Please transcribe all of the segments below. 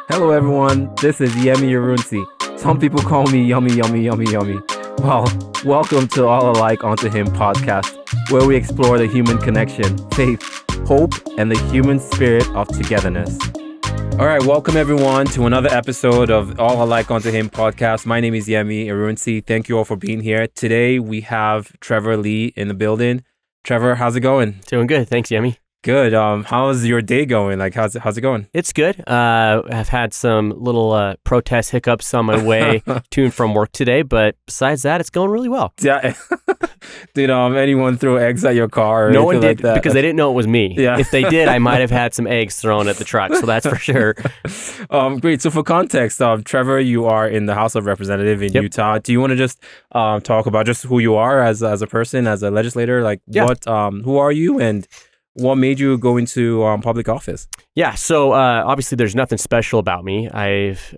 Hello, everyone. This is Yemi Yarunsi. Some people call me Yummy, Yummy, Yummy, Yummy. Well, welcome to All Alike Onto Him podcast, where we explore the human connection, faith, hope, and the human spirit of togetherness. All right, welcome everyone to another episode of All Alike Onto Him podcast. My name is Yemi Yarunsi. Thank you all for being here. Today we have Trevor Lee in the building. Trevor, how's it going? Doing good. Thanks, Yemi. Good. How's your day going? Like, how's it going? It's good. I've had some little protest hiccups on my way to and from work today, but besides that, it's going really well. Yeah. Did anyone throw eggs at your car? Or no one did like that? because they didn't know it was me. Yeah. If they did, I might have had some eggs thrown at the truck, so that's for sure. Great. So for context, Trevor, you are in the House of Representatives in Utah. Do you want to just talk about just who you are as a person, as a legislator? Like, who are you, and what made you go into public office? Yeah, so obviously there's nothing special about me. I've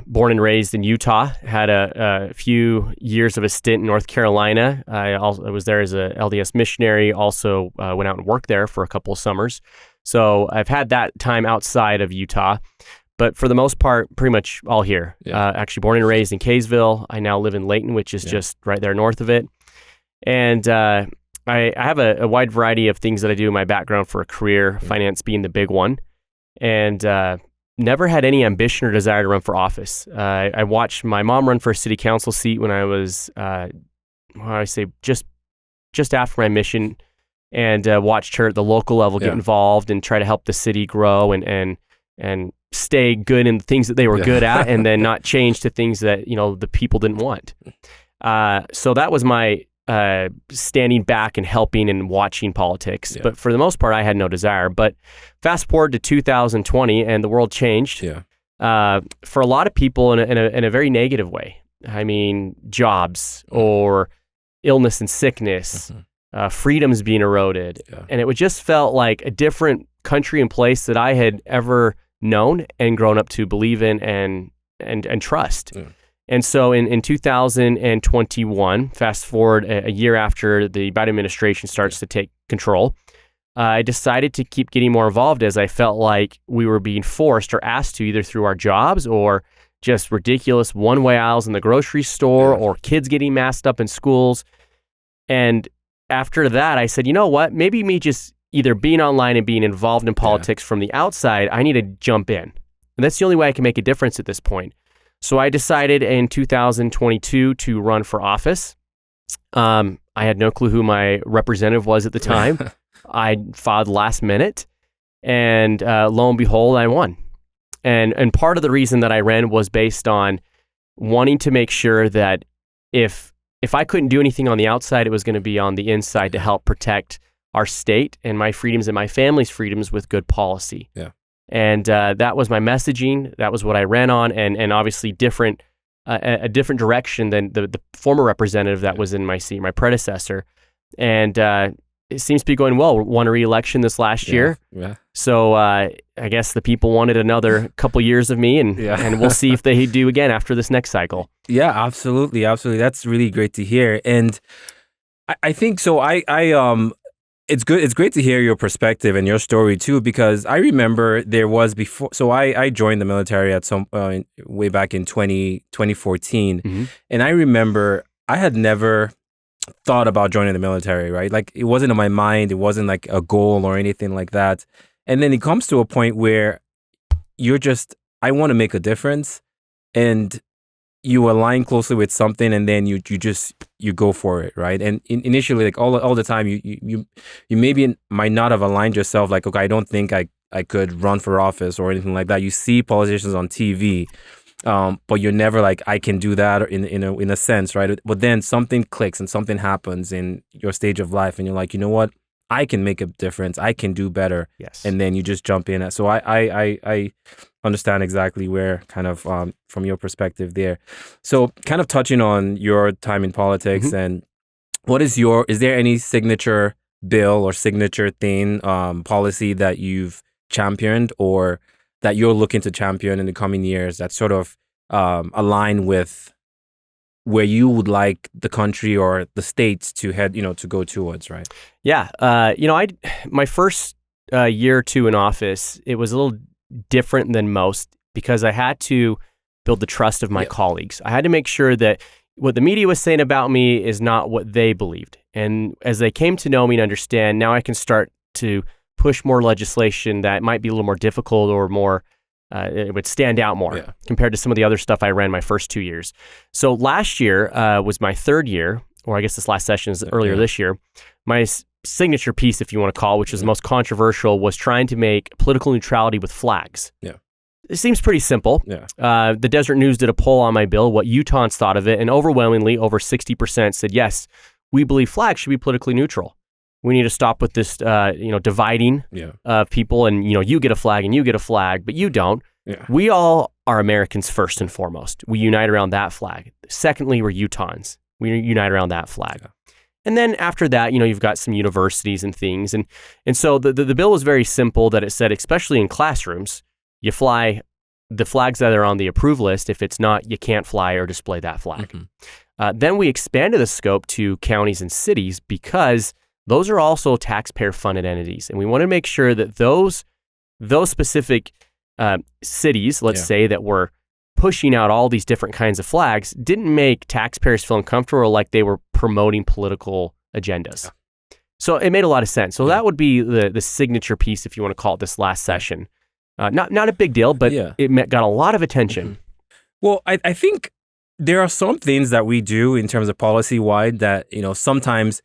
born and raised in Utah, had a few years of a stint in North Carolina. I was there as a LDS missionary, also went out and worked there for a couple of summers. So I've had that time outside of Utah, but for the most part, pretty much all here. Actually born and raised in Kaysville. I now live in Layton, which is just right there north of it. And I have a wide variety of things that I do in my background for a career, finance being the big one, and never had any ambition or desire to run for office. I watched my mom run for a city council seat when I was, just after my mission, and watched her at the local level get involved and try to help the city grow and stay good in the things that they were good at, and then not change to things that the people didn't want. So that was my standing back and helping and watching politics. But for the most part, I had no desire. But fast forward to 2020 and the world changed for a lot of people in a very negative way. I mean, jobs or illness and sickness, freedoms being eroded. And it just felt like a different country and place that I had ever known and grown up to believe in and trust. And so in 2021, fast forward a year after the Biden administration starts to take control, I decided to keep getting more involved as I felt like we were being forced or asked to, either through our jobs or just ridiculous one-way aisles in the grocery store or kids getting masked up in schools. And after that, I said, you know what, maybe me just either being online and being involved in politics from the outside, I need to jump in. And that's the only way I can make a difference at this point. So I decided in 2022 to run for office. I had no clue who my representative was at the time. I filed last minute, and lo and behold, I won. And part of the reason that I ran was based on wanting to make sure that if I couldn't do anything on the outside, it was going to be on the inside to help protect our state and my freedoms and my family's freedoms with good policy. And that was my messaging. That was what I ran on, and obviously a different direction than the former representative that was in my seat, my predecessor. And it seems to be going well. We won a re-election this last year. So I guess the people wanted another couple years of me, and we'll see if they do again after this next cycle. Yeah, absolutely. That's really great to hear. And I think so. It's good. It's great to hear your perspective and your story too, because I remember there was before. So I joined the military at some way back in 2014, and I remember I had never thought about joining the military. Right, like it wasn't in my mind. It wasn't like a goal or anything like that. And then it comes to a point where I want to make a difference, and you align closely with something, and then you go for it, right? And initially, like all the time, you maybe might not have aligned yourself. Like, okay, I don't think I could run for office or anything like that. You see politicians on TV, but you're never like, I can do that in a sense, right? But then something clicks and something happens in your stage of life, and you're like, you know what? I can make a difference. I can do better. Yes. And then you just jump in. So I understand exactly where kind of from your perspective there. So kind of touching on your time in politics and is there any signature bill or signature thing, policy that you've championed or that you're looking to champion in the coming years that sort of align with where you would like the country or the states to head, to go towards, right? Yeah. My first year or two in office, it was a little different than most because I had to build the trust of my colleagues. I had to make sure that what the media was saying about me is not what they believed. And as they came to know me and understand, now I can start to push more legislation that might be a little more difficult or more, it would stand out more compared to some of the other stuff I ran my first 2 years. So last year was my third year, or I guess this last session is earlier this year. My signature piece, if you want to call, which is the most controversial, was trying to make political neutrality with flags. Yeah. It seems pretty simple. Yeah. The Desert News did a poll on my bill, what Utahns thought of it, and overwhelmingly, over 60% said, yes, we believe flags should be politically neutral. We need to stop with this, dividing of people, and you get a flag and you get a flag, but you don't. Yeah. We all are Americans first and foremost. We unite around that flag. Secondly, we're Utahns. We unite around that flag. Yeah. And then after that, you've got some universities and things, and so the bill was very simple. That it said, especially in classrooms, you fly the flags that are on the approved list. If it's not, you can't fly or display that flag. Mm-hmm. Then we expanded the scope to counties and cities because those are also taxpayer-funded entities. And we want to make sure that those specific cities, let's say, that were pushing out all these different kinds of flags didn't make taxpayers feel uncomfortable or like they were promoting political agendas. Yeah. So it made a lot of sense. So that would be the signature piece, if you want to call it, this last session. Not a big deal, but it got a lot of attention. Mm-hmm. Well, I think there are some things that we do in terms of policy-wide that, sometimes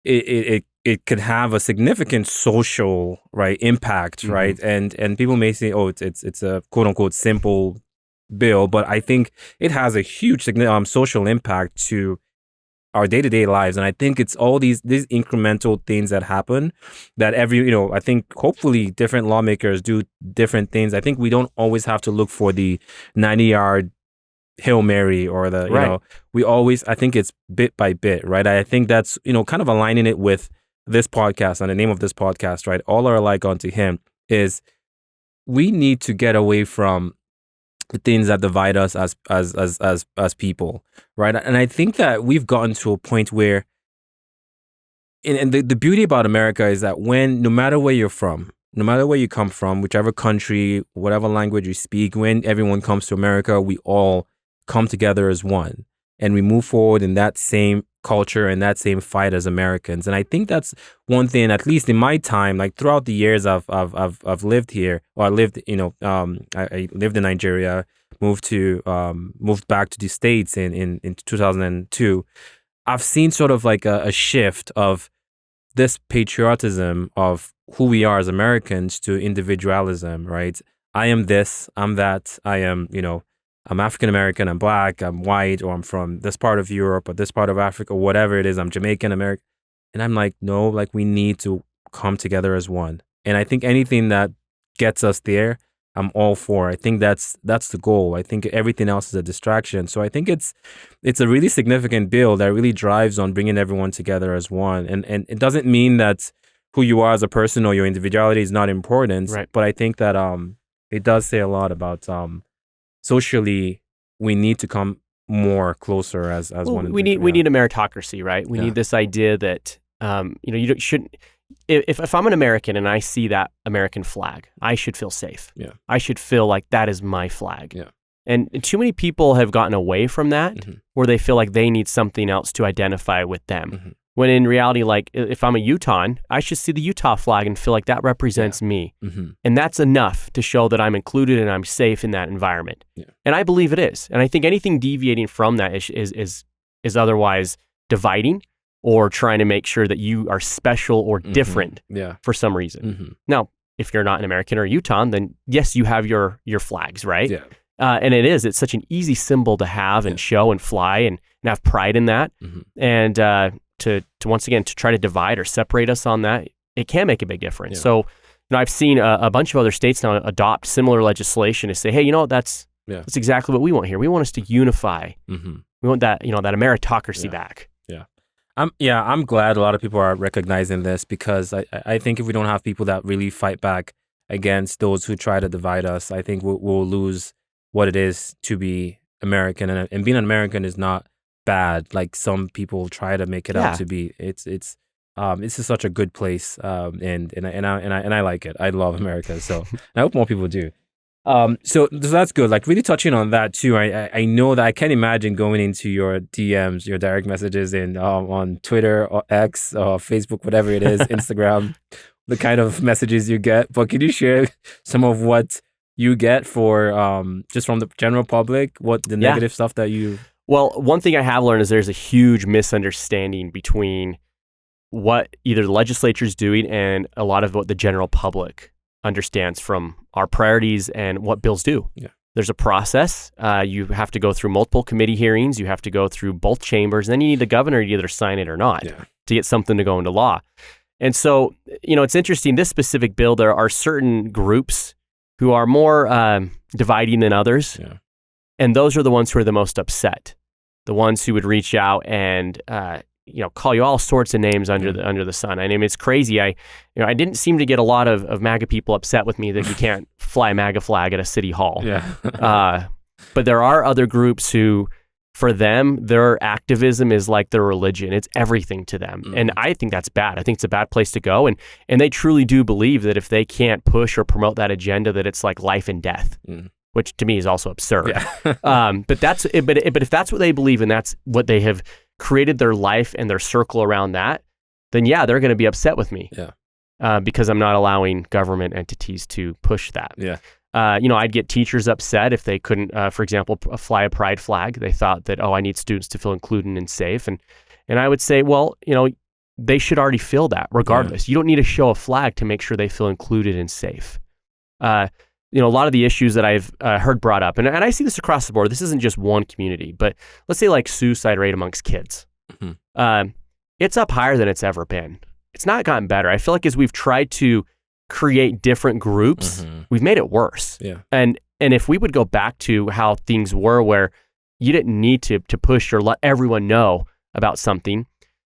it could have a significant social impact, mm-hmm. right? And people may say, oh, it's a quote-unquote simple bill, but I think it has a huge social impact to our day-to-day lives. And I think it's all these incremental things that happen that I think hopefully different lawmakers do different things. I think we don't always have to look for the 90-yard Hail Mary or we always, I think it's bit by bit, right? I think that's, kind of aligning it with this podcast and the name of this podcast, right? All are alike unto him is we need to get away from the things that divide us as people, right? And I think that we've gotten to a point where, and the beauty about America is that no matter where you're from, no matter where you come from, whichever country, whatever language you speak, when everyone comes to America, we all come together as one, and we move forward in that same culture and that same fight as Americans. And I think that's one thing, at least in my time, like throughout the years I've lived here, or I lived in Nigeria, moved back to the States in 2002. I've seen sort of like a shift of this patriotism of who we are as Americans to individualism, right? I am this, I'm that, I am, I'm African American, I'm Black, I'm white, or I'm from this part of Europe or this part of Africa, whatever it is, I'm Jamaican American. And I'm like, no, like we need to come together as one. And I think anything that gets us there, I'm all for. I think that's the goal. I think everything else is a distraction. So I think it's a really significant bill that really drives on bringing everyone together as one. And it doesn't mean that who you are as a person or your individuality is not important, right. But I think that it does say a lot about socially, we need to come more closer as one. We need a meritocracy, right? We need this idea that you shouldn't. If I'm an American and I see that American flag, I should feel safe. Yeah, I should feel like that is my flag. Yeah, and too many people have gotten away from that, mm-hmm. where they feel like they need something else to identify with them. Mm-hmm. When in reality, like if I'm a Utahn, I should see the Utah flag and feel like that represents me. Mm-hmm. And that's enough to show that I'm included and I'm safe in that environment. Yeah. And I believe it is. And I think anything deviating from that is otherwise dividing or trying to make sure that you are special or different for some reason. Mm-hmm. Now, if you're not an American or Utahn, then yes, you have your flags, right? Yeah. And it's such an easy symbol to have and show and fly and have pride in that. Mm-hmm. And to once again, to try to divide or separate us on that, it can make a big difference. Yeah. So, I've seen a bunch of other states now adopt similar legislation to say, hey, that's exactly what we want here. We want us to unify. Mm-hmm. We want that, that meritocracy back. Yeah. I'm glad a lot of people are recognizing this, because I think if we don't have people that really fight back against those who try to divide us, I think we'll lose what it is to be American. And being an American is not bad, like some people try to make it out to be. It's just such a good place, and I like it. I love America, so I hope more people do. So that's good. Like really touching on that too. I know that I can't imagine going into your DMs, your direct messages in on Twitter or X or Facebook, whatever it is, Instagram, the kind of messages you get. But can you share some of what you get for just from the general public, what the negative stuff that you... Well, one thing I have learned is there's a huge misunderstanding between what either the legislature is doing and a lot of what the general public understands from our priorities and what bills do. Yeah. There's a process. You have to go through multiple committee hearings. You have to go through both chambers. And then you need the governor to either sign it or not to get something to go into law. And so, it's interesting. This specific bill, there are certain groups who are more dividing than others. Yeah. And those are the ones who are the most upset. The ones who would reach out and call you all sorts of names under the sun. I mean, it's crazy. I didn't seem to get a lot of MAGA people upset with me that you can't fly a MAGA flag at a city hall. Yeah. But there are other groups who, for them, their activism is like their religion. It's everything to them. And I think that's bad. I think it's a bad place to go. And they truly do believe that if they can't push or promote that agenda, that it's like life and death. Which to me is also absurd. Yeah. But if that's what they believe and that's what they have created their life and their circle around that, then they're going to be upset with me. Yeah. Because I'm not allowing government entities to push that. Yeah. I'd get teachers upset if they couldn't, for example, fly a pride flag. They thought that, I need students to feel included and safe. And I would say, well, they should already feel that regardless. You don't need to show a flag to make sure they feel included and safe. A lot of the issues that I've heard brought up, and I see this across the board. This isn't just one community, but let's say like suicide rate amongst kids. It's up higher than it's ever been. It's not gotten better. I feel like as we've tried to create different groups, we've made it worse. Yeah. And if we would go back to how things were, where you didn't need to push or let everyone know about something,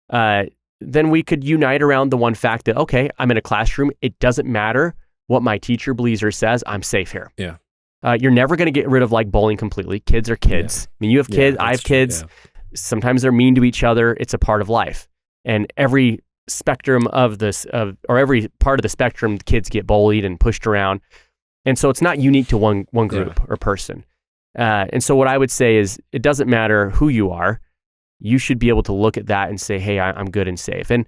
then we could unite around the one fact that, okay, I'm in a classroom. It doesn't matter what my teacher believes or says, I'm safe here. Yeah. You're never going to get rid of like bullying completely. Kids are kids. Yeah. I mean, you have kids, I have kids. Yeah. Sometimes they're mean to each other. It's a part of life. And every spectrum of this, or every part of the spectrum, kids get bullied and pushed around. And so it's not unique to one group or person. And so what I would say is it doesn't matter who you are. You should be able to look at that and say, hey, I'm good and safe. And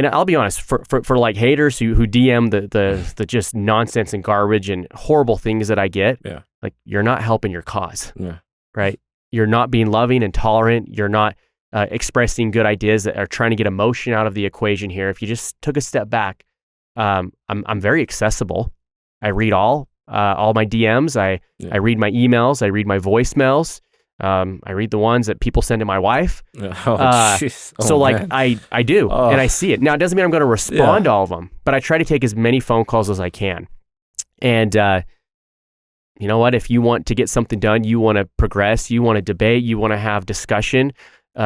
I'll be honest, for like haters who DM the just nonsense and garbage and horrible things that I get, like you're not helping your cause, right? You're not being loving and tolerant. You're not expressing good ideas that are trying to get emotion out of the equation here. If you just took a step back, I'm very accessible. I read all my DMs. I read my emails. I read my voicemails. I read the ones that people send to my wife. I do, and I see it. Now, it doesn't mean I'm going to respond to all of them, but I try to take as many phone calls as I can. And you know what? If you want to get something done, you want to progress, you want to debate, you want to have discussion,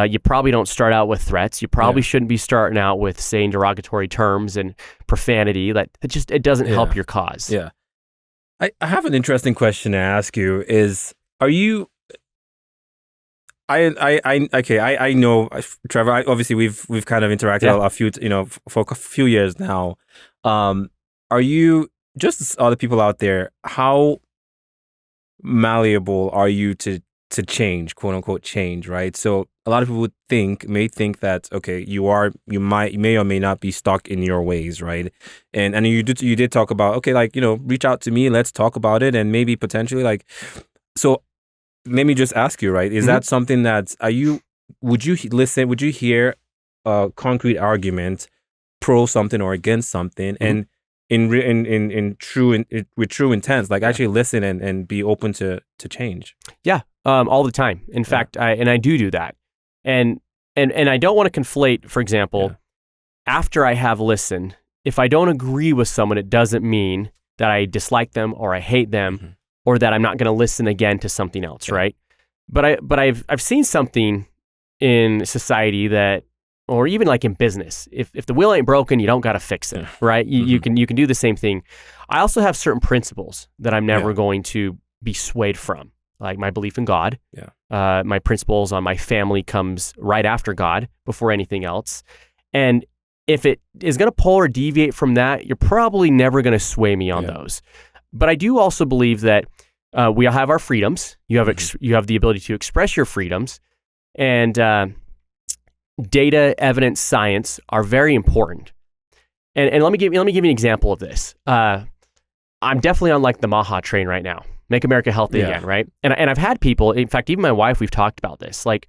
you probably don't start out with threats. You probably shouldn't be starting out with saying derogatory terms and profanity. It doesn't help your cause. Yeah. I have an interesting question to ask you is, are you... I know, Trevor. Obviously, we've kind of interacted a few, for a few years now. Are you, just as other people out there, how malleable are you to change, quote unquote change, right? So a lot of people may think that, okay, you may or may not be stuck in your ways, right? And you did talk about, okay, like, reach out to me, let's talk about it, and maybe potentially like, so. Let me just ask you, right? Is that something that would you hear a concrete argument pro something or against something, and with true intent, like actually listen and be open to change? Yeah, all the time. In fact, I do that, and I don't want to conflate. For example, after I have listened, if I don't agree with someone, it doesn't mean that I dislike them or I hate them. Or that I'm not going to listen again to something else, right? But I've seen something in society that, or even like in business, if the wheel ain't broken, you don't got to fix it, right? You can do the same thing. I also have certain principles that I'm never going to be swayed from, like my belief in God. My principles on my family comes right after God, before anything else. And if it is going to pull or deviate from that, you're probably never going to sway me on those. But I do also believe that we all have our freedoms. You have the ability to express your freedoms, and data, evidence, science are very important. And let me give you an example of this. I'm definitely on like the Maha train right now. Make America healthy again, right? And I've had people, in fact, even my wife, we've talked about this. Like,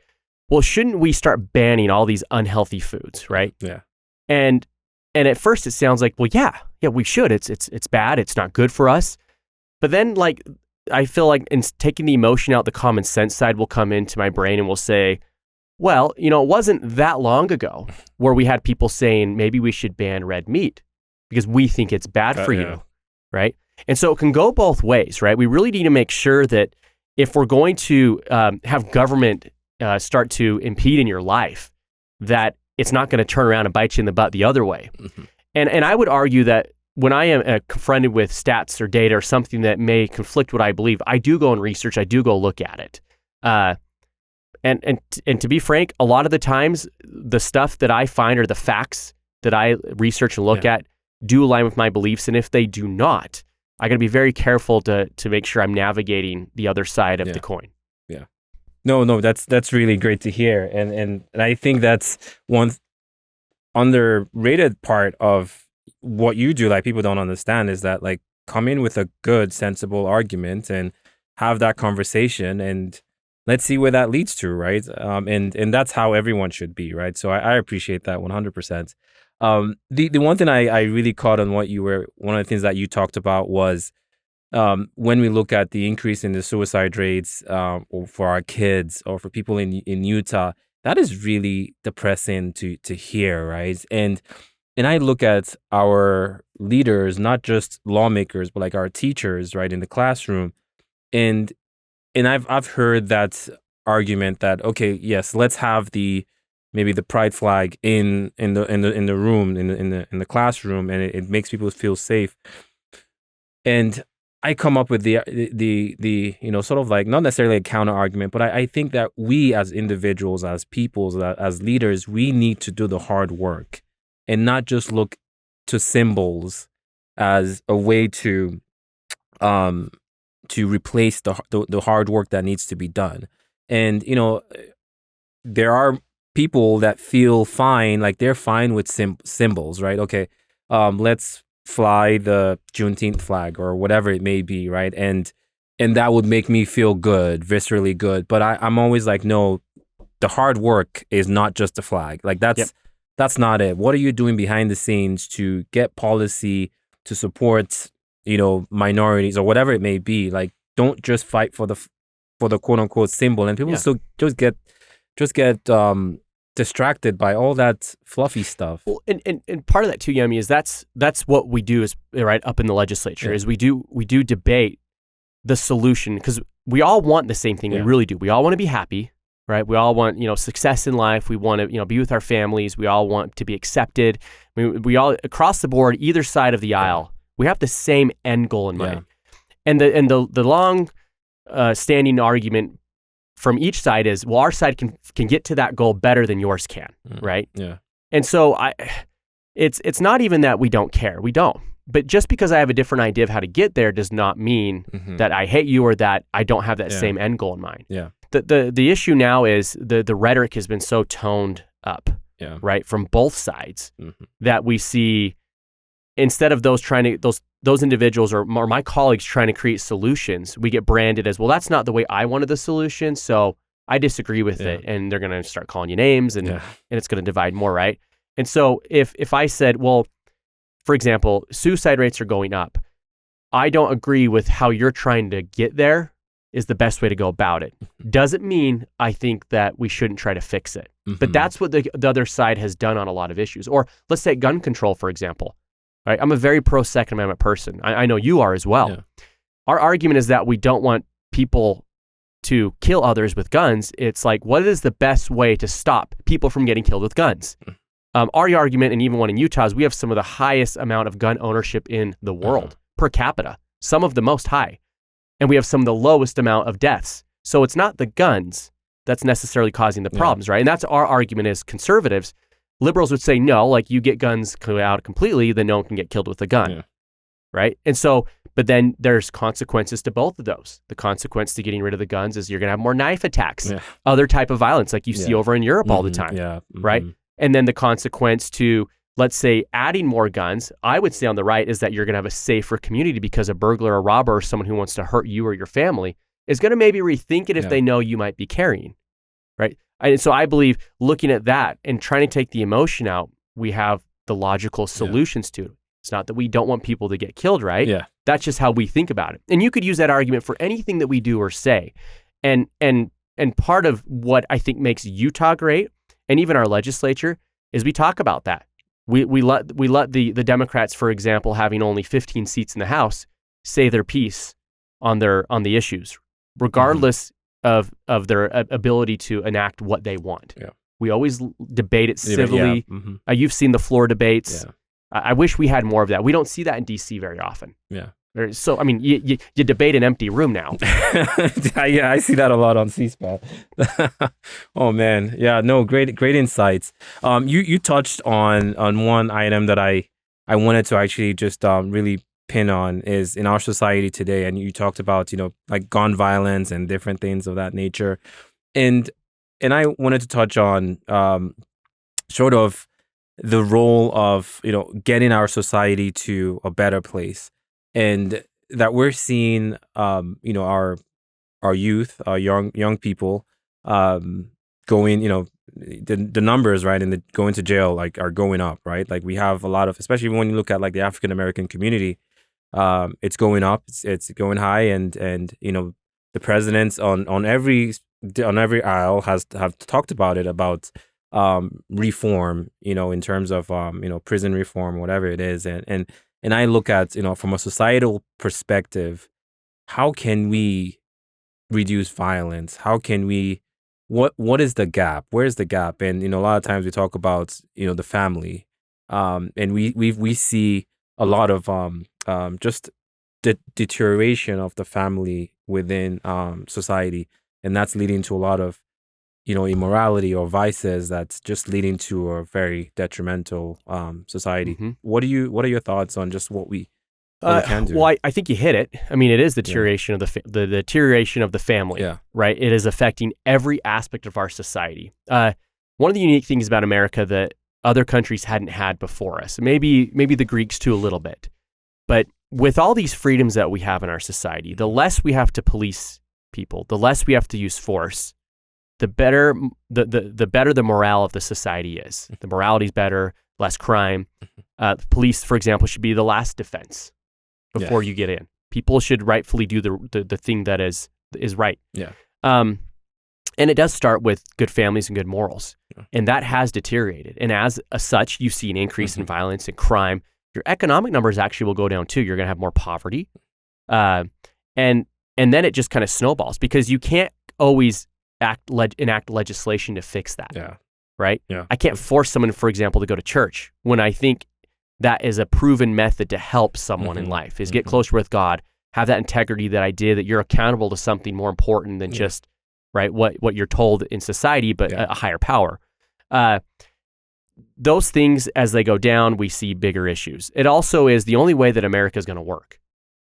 well, shouldn't we start banning all these unhealthy foods, right? Yeah. And at first it sounds like, well, yeah, we should. It's bad. It's not good for us. But then, like, I feel like in taking the emotion out, the common sense side will come into my brain and will say, well, it wasn't that long ago where we had people saying maybe we should ban red meat because we think it's bad for you, right? And so it can go both ways, right? We really need to make sure that if we're going to have government start to impede in your life, that it's not going to turn around and bite you in the butt the other way. Mm-hmm. And I would argue that when I am confronted with stats or data or something that may conflict what I believe, I do go and research, I do go look at it. And to be frank, a lot of the times, the stuff that I find or the facts that I research and look at do align with my beliefs. And if they do not, I got to be very careful to make sure I'm navigating the other side of the coin. Yeah. No, that's really great to hear. And I think that's one underrated part of what you do, like people don't understand, is that like come in with a good, sensible argument and have that conversation and let's see where that leads to, right? And that's how everyone should be, right? So I appreciate that 100%. The one thing I really caught on one of the things that you talked about was when we look at the increase in the suicide rates or for our kids or for people in Utah, that is really depressing to hear, right? And I look at our leaders, not just lawmakers, but like our teachers, right, in the classroom, and I've heard that argument that, okay, yes, let's have maybe the pride flag in the room in the classroom, and it makes people feel safe. And I come up with the sort of like not necessarily a counter argument, but I think that we as individuals, as peoples, as leaders, we need to do the hard work and not just look to symbols as a way to replace the hard work that needs to be done. And, there are people that feel fine, like they're fine with symbols, right? Okay, let's fly the Juneteenth flag or whatever it may be, right? And that would make me feel good, viscerally good. But I'm always like, no, the hard work is not just the flag. Like that's not it. What are you doing behind the scenes to get policy to support minorities or whatever it may be? Like, don't just fight for the quote unquote symbol, and people still just get distracted by all that fluffy stuff. Well, and part of that too, Yemi, is that's what we do is right up in the legislature is we do debate the solution because we all want the same thing. We really do. We all want to be happy, right? We all want success in life. We want to be with our families. We all want to be accepted. We all across the board, either side of the aisle. We have the same end goal in mind. And the long standing argument from each side is, well, our side can get to that goal better than yours can, right? Yeah. And so it's not even that we don't care. We don't. But just because I have a different idea of how to get there does not mean that I hate you or that I don't have that same end goal in mind. Yeah. The issue now is the rhetoric has been so toned up, right, from both sides that we see instead of those individuals or my colleagues trying to create solutions, we get branded as, well, that's not the way I wanted the solution, so I disagree with it, and they're going to start calling you names, and it's going to divide more, right? And so if I said, well, for example, suicide rates are going up, I don't agree with how you're trying to get there is the best way to go about it. Doesn't mean I think that we shouldn't try to fix it. But that's what the other side has done on a lot of issues. Or let's say gun control, for example. Right? I'm a very pro-Second Amendment person. I know you are as well. Yeah. Our argument is that we don't want people to kill others with guns. It's like, what is the best way to stop people from getting killed with guns? Our argument, and even one in Utah, is we have some of the highest amount of gun ownership in the world per capita, some of the most high. And we have some of the lowest amount of deaths. So it's not the guns that's necessarily causing the problems, right? And that's our argument as conservatives. Liberals would say, no, like you get guns out completely, then no one can get killed with a gun, right? And so But then there's consequences to both of those. The consequence to getting rid of the guns is you're going to have more knife attacks, other type of violence like you see over in Europe all the time, right? And then the consequence to, let's say, adding more guns, I would say on the right, is that you're going to have a safer community because a burglar, a robber, or someone who wants to hurt you or your family is going to maybe rethink it if they know you might be carrying, right? And so I believe looking at that and trying to take the emotion out, we have the logical solutions to it. It's not that we don't want people to get killed, right? Yeah. That's just how we think about it. And you could use that argument for anything that we do or say. And part of what I think makes Utah great, and even our legislature, is we talk about that. We let the Democrats, for example, having only 15 seats in the House, say their piece on the issues, regardless of their ability to enact what they want. Yeah. We always debate it civilly. You've seen the floor debates. Yeah. I wish we had more of that. We don't see that in DC very often. Yeah. So, I mean, you debate an empty room now. Yeah, I see that a lot on C-SPAN. Oh, man. Yeah, no, great insights. You touched on one item that I wanted to actually just really pin on is in our society today. And you talked about, like gun violence and different things of that nature. And I wanted to touch on sort of the role of, getting our society to a better place. And that we're seeing, our youth, our young people, going, the numbers, right, and going to jail, like, are going up, right? Like, we have a lot of, especially when you look at like the African American community, it's going up, it's going high, and the presidents on every aisle have talked about it, about reform, in terms of prison reform, whatever it is, and I look at, from a societal perspective, how can we reduce violence? How can we, what is the gap? Where's the gap? And, a lot of times we talk about, the family, and we see a lot of just the deterioration of the family within society. And that's leading to a lot of, immorality or vices that's just leading to a very detrimental society. Mm-hmm. What are your thoughts on just what we can do? Well, I think you hit it. I mean, it is the deterioration of the deterioration of the family, right? It is affecting every aspect of our society. One of the unique things about America that other countries hadn't had before us, maybe the Greeks too a little bit, but with all these freedoms that we have in our society, the less we have to police people, the less we have to use force, the better the morale of the society is. The morality is better, less crime. Police, for example, should be the last defense before you get in. People should rightfully do the thing that is right. Yeah. And it does start with good families and good morals. Yeah. And that has deteriorated. And as such, you see an increase in violence and crime. Your economic numbers actually will go down too. You're going to have more poverty. And then it just kind of snowballs because you can't always enact legislation to fix that. Yeah. Right? Yeah. I can't force someone, for example, to go to church when I think that is a proven method to help someone in life, is get closer with God, have that integrity, that idea that you're accountable to something more important than just what you're told in society, but a higher power. Those things, as they go down, we see bigger issues. It also is the only way that America is going to work.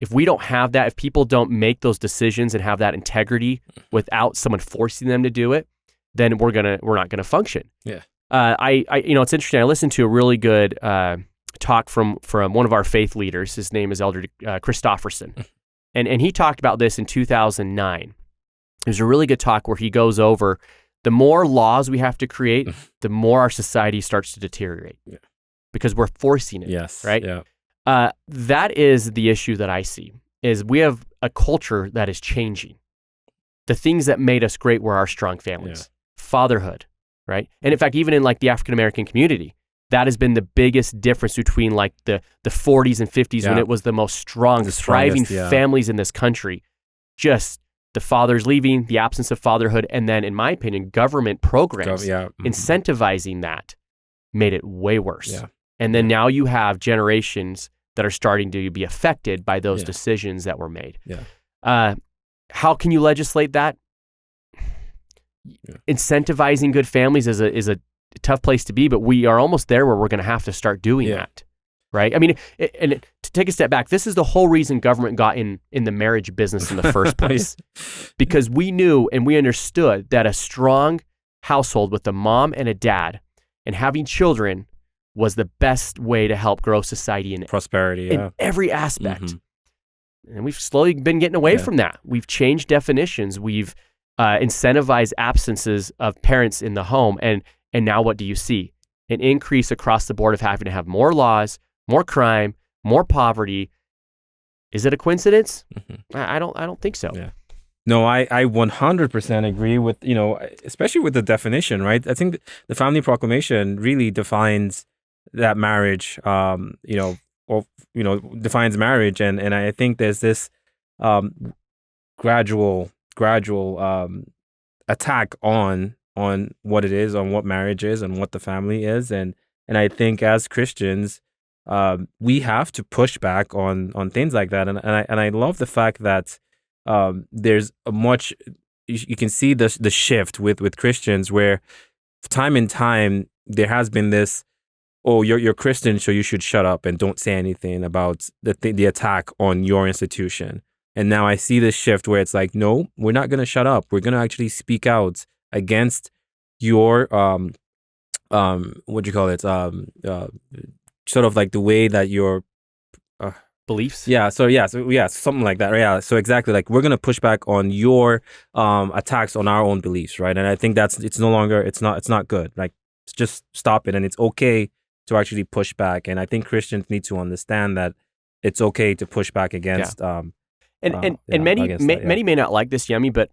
If we don't have that, if people don't make those decisions and have that integrity without someone forcing them to do it, then we're not gonna function. Yeah. It's interesting. I listened to a really good talk from one of our faith leaders. His name is Elder Christofferson, and he talked about this in 2009. It was a really good talk where he goes over the more laws we have to create, the more our society starts to deteriorate because we're forcing it. Yes. Right. Yeah. That is the issue that I see, is we have a culture that is changing. The things that made us great were our strong families, fatherhood, right? And in fact, even in like the African American community, that has been the biggest difference between like the 40s and 50s when it was the most strong, thriving families in this country. Just the fathers leaving, the absence of fatherhood, and then, in my opinion, government programs incentivizing that made it way worse. Yeah. And then now you have generations that are starting to be affected by those decisions that were made. Yeah. How can you legislate that? Incentivizing good families is a tough place to be, but we are almost there where we're going to have to start doing that, right? I mean, to take a step back, this is the whole reason government got in the marriage business in the first place. Because we knew and we understood that a strong household with a mom and a dad and having children was the best way to help grow society in prosperity, in every aspect. And we've slowly been getting away from that. We've changed definitions. We've incentivized absences of parents in the home. And now what do you see? An increase across the board of having to have more laws, more crime, more poverty. Is it a coincidence? I don't think so. Yeah. No, I 100% agree with, especially with the definition, right? I think the Family Proclamation really defines that marriage, defines marriage. And I think there's this gradual attack on what it is, on what marriage is and what the family is. And I think as Christians, we have to push back on things like that. And I love the fact that there's a much, you can see the shift with Christians where time and time there has been this, oh, you're Christian, so you should shut up and don't say anything about the attack on your institution. And now I see this shift where it's like, no, we're not going to shut up. We're going to actually speak out against your what do you call it? Sort of like the way that your beliefs. Yeah. So something like that. Yeah. So exactly, like we're gonna push back on your attacks on our own beliefs, right? And I think it's not good. Like, just stop it, and it's okay to actually push back. And I think Christians need to understand that it's okay to push back against. And many may not like this, Yummy, but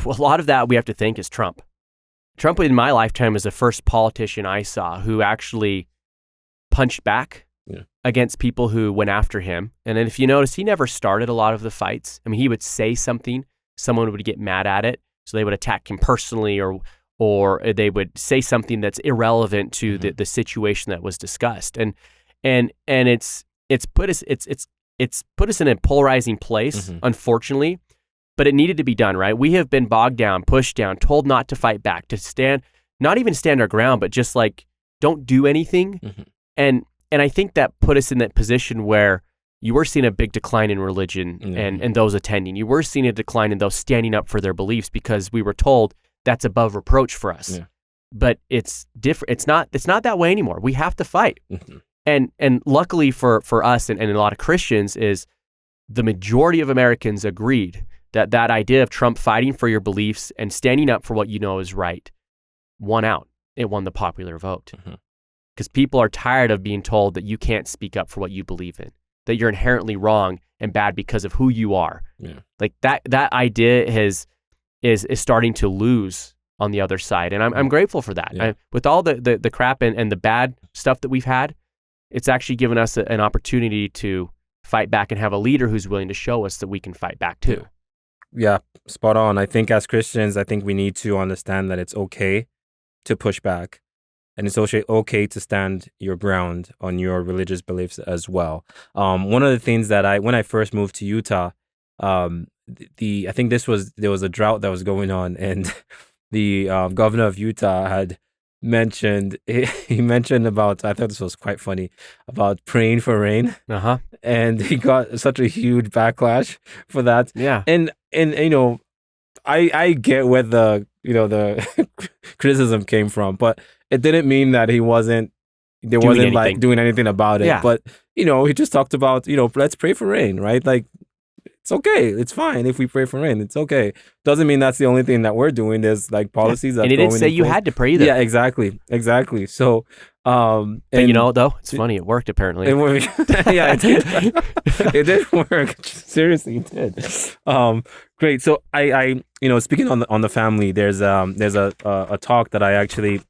a lot of that we have to thank is Trump. Trump in my lifetime was the first politician I saw who actually punched back against people who went after him. And then if you notice, he never started a lot of the fights. I mean, he would say something, someone would get mad at it, so they would attack him personally, or they would say something that's irrelevant to the situation that was discussed. And it's put us in a polarizing place, unfortunately. But it needed to be done, right? We have been bogged down, pushed down, told not to fight back, to stand, not even stand our ground, but just like don't do anything. And I think that put us in that position where you were seeing a big decline in religion and those attending. You were seeing a decline in those standing up for their beliefs because we were told that's above reproach for us. But it's different. It's not that way anymore. We have to fight. And luckily for us and a lot of Christians is the majority of Americans agreed that idea of Trump fighting for your beliefs and standing up for what you know is right won out. It won the popular vote. Because people are tired of being told that you can't speak up for what you believe in, that you're inherently wrong and bad because of who you are. Like that idea is starting to lose on the other side. And I'm grateful for that. With all the crap and the bad stuff that we've had, it's actually given us an opportunity to fight back and have a leader who's willing to show us that we can fight back too. Yeah, spot on. I think as Christians, we need to understand that it's okay to push back. And it's also okay to stand your ground on your religious beliefs as well. One of the things that when I first moved to Utah, I think there was a drought that was going on, and the governor of Utah had mentioned about, I thought this was quite funny, about praying for rain. And he got such a huge backlash for that. And I get where the criticism came from, but it didn't mean that he wasn't like doing anything about it. But he just talked about, let's pray for rain, right? Like, it's okay. It's fine if we pray for rain. It's okay. Doesn't mean that's the only thing that we're doing. There's like policies that. And he didn't say you had to pray either. Yeah, exactly. So, but though, it's funny. It worked apparently. Yeah, it did. It did work. Seriously, it did. Great. So I speaking on the family, there's a talk that I actually,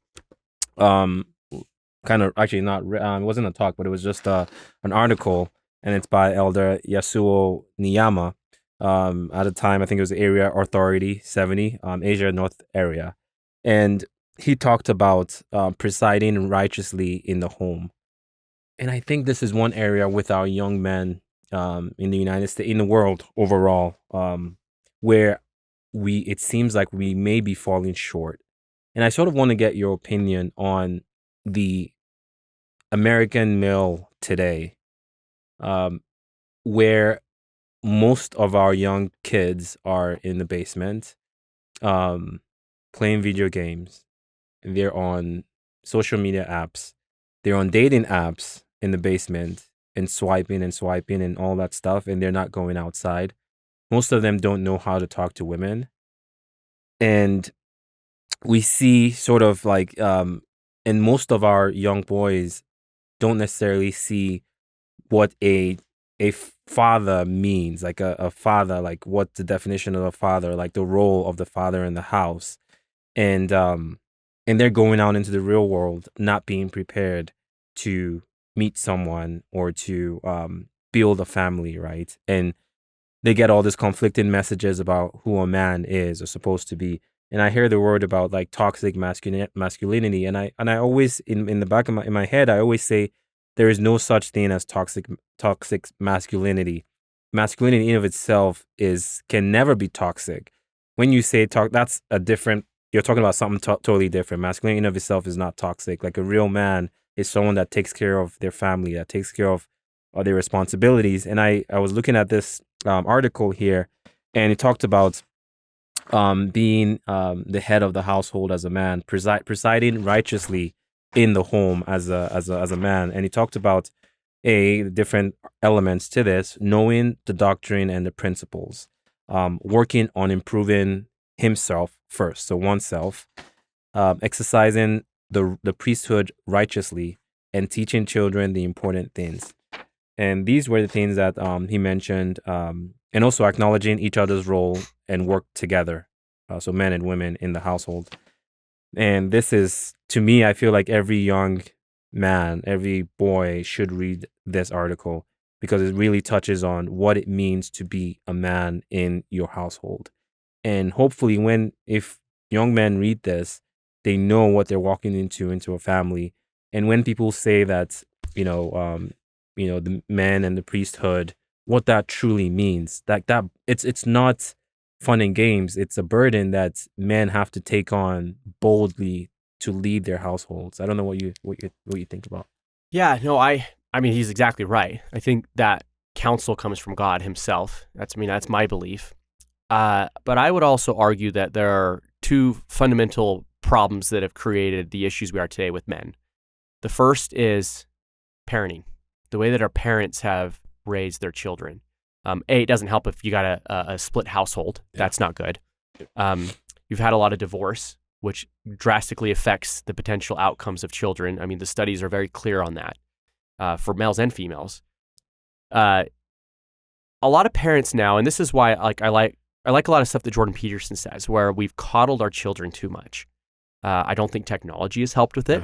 kind of actually not it wasn't a talk, but it was just an article. And it's by Elder Yasuo Niyama. At the time, I think it was Area Authority 70, Asia North area. And he talked about presiding righteously in the home. And I think this is one area with our young men in the United States, in the world overall, where it seems like we may be falling short. And I sort of want to get your opinion on the American male today, where most of our young kids are in the basement, playing video games. They're on social media apps. They're on dating apps in the basement and swiping and all that stuff, and they're not going outside. Most of them don't know how to talk to women. And we see sort of like, and most of our young boys don't necessarily see what a father means, like a father, like what the definition of a father, like the role of the father in the house. And they're going out into the real world not being prepared to meet someone or to build a family, right? And they get all these conflicting messages about who a man is or supposed to be. And I hear the word about like toxic masculinity, and I always in the back of my head I always say there is no such thing as toxic masculinity. Masculinity in of itself can never be toxic. When you say that's a different. You're talking about something totally different. Masculinity in of itself is not toxic. Like a real man is someone that takes care of their family, that takes care of their responsibilities. And I was looking at this article here, and it talked about being the head of the household as a man, presiding righteously in the home as a man. And he talked about different elements to this: knowing the doctrine and the principles, working on improving himself first, so oneself, exercising the priesthood righteously, and teaching children the important things. And these were the things that he mentioned, and also acknowledging each other's role and work together, so men and women in the household. And this is, to me, I feel like every young man, every boy should read this article, because it really touches on what it means to be a man in your household. And hopefully if young men read this, they know what they're walking into a family. And when people say that, the man and the priesthood, what that truly means, that it's not fun and games. It's a burden that men have to take on boldly to lead their households. I don't know what you think about. Yeah, no, I mean, he's exactly right. I think that counsel comes from God himself. That's my belief. But I would also argue that there are two fundamental problems that have created the issues we are today with men. The first is parenting, the way that our parents have raised their children. It doesn't help if you got a split household. Yeah. That's not good. You've had a lot of divorce, which drastically affects the potential outcomes of children. I mean, the studies are very clear on that, for males and females. A lot of parents now, and this is why I like a lot of stuff that Jordan Peterson says, where we've coddled our children too much. I don't think technology has helped with it.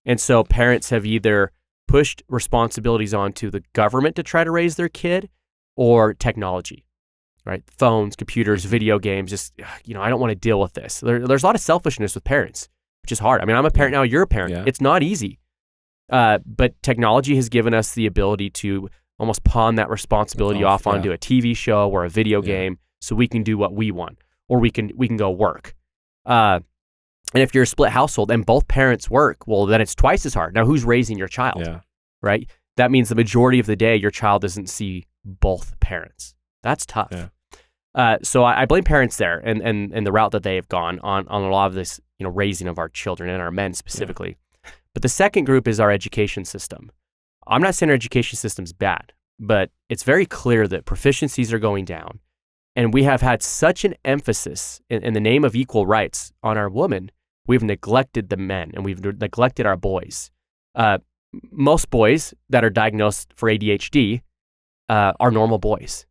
And so parents have either pushed responsibilities onto the government to try to raise their kid, or technology, right? Phones, computers, video games, just, I don't want to deal with this. There's a lot of selfishness with parents, which is hard. I mean, I'm a parent now, you're a parent. Yeah. It's not easy. But technology has given us the ability to almost pawn that responsibility off onto a TV show or a video game, so we can do what we want, or we can go work. And if you're a split household and both parents work, well, then it's twice as hard. Now, who's raising your child? Yeah. Right? That means the majority of the day, your child doesn't see both parents. That's tough. Yeah. So I blame parents there and the route that they have gone on a lot of this, raising of our children and our men specifically. Yeah. But the second group is our education system. I'm not saying our education system's bad, but it's very clear that proficiencies are going down. And we have had such an emphasis in the name of equal rights on our women, we've neglected the men and we've neglected our boys. Most boys that are diagnosed for ADHD are normal boys.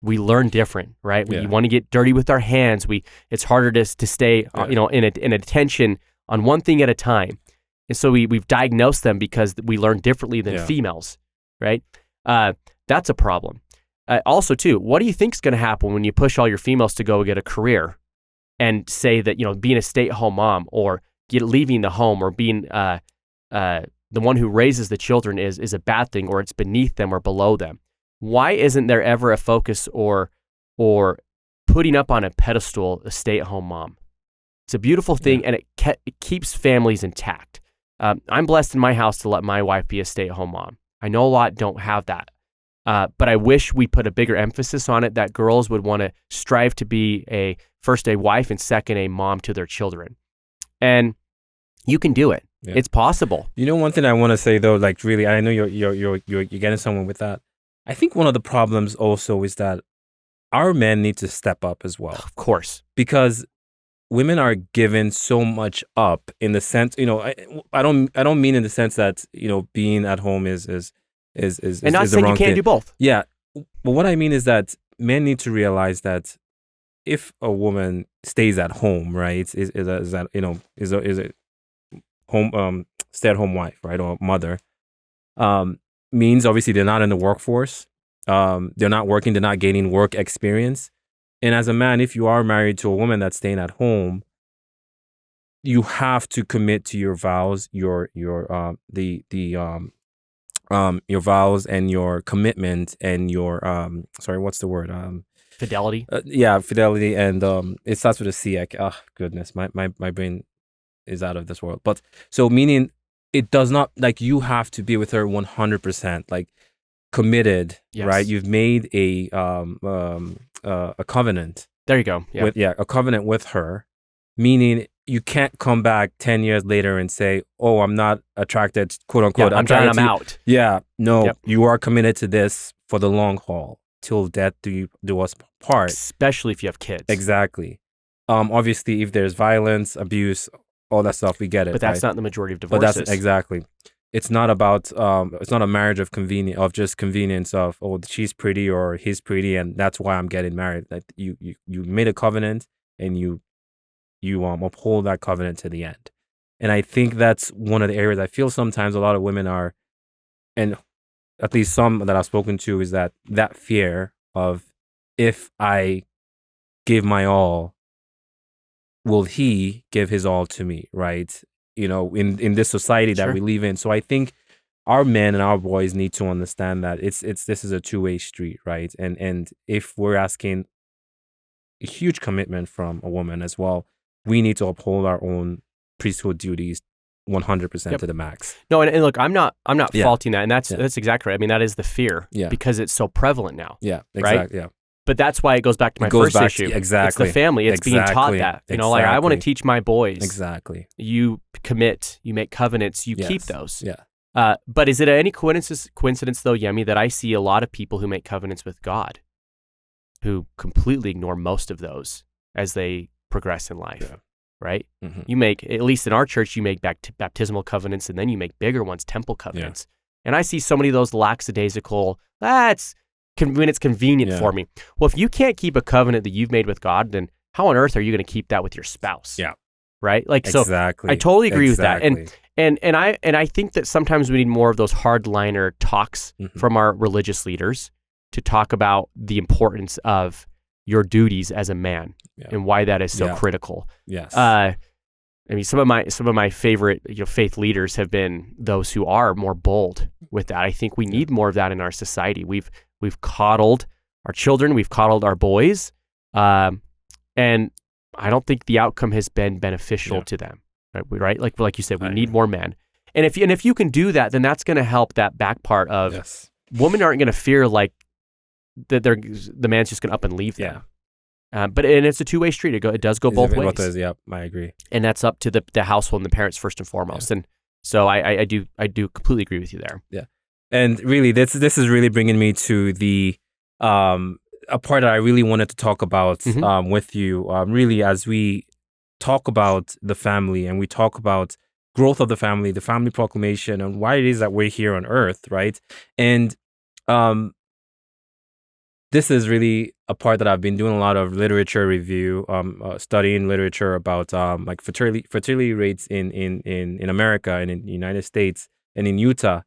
We learn different, right? We want to get dirty with our hands. It's harder to stay, in attention on one thing at a time. And so we've diagnosed them because we learn differently than females, right? That's a problem. Also, too, what do you think is going to happen when you push all your females to go get a career and say that, being a stay-at-home mom or leaving the home or being the one who raises the children is a bad thing, or it's beneath them or below them? Why isn't there ever a focus or putting up on a pedestal a stay-at-home mom? It's a beautiful thing, and it keeps families intact. I'm blessed in my house to let my wife be a stay-at-home mom. I know a lot don't have that. But I wish we put a bigger emphasis on it, that girls would want to strive to be first a wife and second a mom to their children. And you can do it. Yeah. It's possible. You know, one thing I want to say though, like really, I know you're getting someone with that. I think one of the problems also is that our men need to step up as well. Of course. Because women are given so much up in the sense, you know, I don't mean in the sense that, you know, being at home is and not saying you can't do both. Yeah. But what I mean is that men need to realize that if a woman stays at home, right, is a home stay-at-home wife, right, or mother, means obviously they're not in the workforce. They're not working, they're not gaining work experience. And as a man, if you are married to a woman that's staying at home, you have to commit to your vows, your vows and your commitment and your what's the word? Fidelity. Fidelity, and it starts with a C. Goodness, my brain is out of this world. But so meaning it does not, like, you have to be with her 100%, like committed, yes. Right? You've made a covenant. There you go. Yeah. A covenant with her, meaning you can't come back 10 years later and say, "Oh, I'm not attracted, quote unquote. Yeah, I'm out." Yeah, no, yep. You are committed to this for the long haul, till death do us part. Especially if you have kids. Exactly. Obviously, if there's violence, abuse, all that stuff, we get it. But that's right? not the majority of divorces. But that's exactly. It's not about. It's not a marriage of convenience of, oh, she's pretty or he's pretty and that's why I'm getting married. Like you made a covenant and you uphold that covenant to the end. And I think that's one of the areas I feel sometimes a lot of women are, and at least some that I've spoken to, is that fear of, if I give my all, will he give his all to me, right? You know, in this society that we live in. So I think our men and our boys need to understand that this is a two-way street, right? And if we're asking a huge commitment from a woman as well, we need to uphold our own priesthood duties 100% to the max. No, and look, I'm not faulting that, and that's exactly right. I mean, that is the fear, because it's so prevalent now. Yeah, exactly. Right? Yeah. But that's why it goes back to my first issue. Exactly. It's the family. It's being taught that. You know, like I want to teach my boys. Exactly. You commit, you make covenants, you keep those. Yeah. But is it any coincidence though, Yemi, that I see a lot of people who make covenants with God who completely ignore most of those as they progress in life, right? Mm-hmm. You make, at least in our church, you make baptismal covenants, and then you make bigger ones, temple covenants. Yeah. And I see so many of those lackadaisical, when it's convenient for me. Well, if you can't keep a covenant that you've made with God, then how on earth are you going to keep that with your spouse? Yeah. Right? Like, exactly. So I totally agree with that. And I think that sometimes we need more of those hardliner talks from our religious leaders to talk about the importance of your duties as a man and why that is so critical. Yes. I mean, some of my favorite faith leaders have been those who are more bold with that. I think we need more of that in our society. We've coddled our children, we've coddled our boys, and I don't think the outcome has been beneficial to them. Right? Like you said, we need more men. And if you can do that, then that's going to help that back part of women aren't going to fear like that the man's just going to up and leave them. Yeah. But it's a two-way street. It does go both ways. Yeah, I agree. And that's up to the household and the parents first and foremost. Yeah. And so I do completely agree with you there. Yeah. And really, this is really bringing me to the a part that I really wanted to talk about with you. Really, as we talk about the family and we talk about growth of the family proclamation, and why it is that we're here on earth, right? And this is really a part that I've been doing a lot of literature review, studying literature about like fertility rates in America and in the United States and in Utah.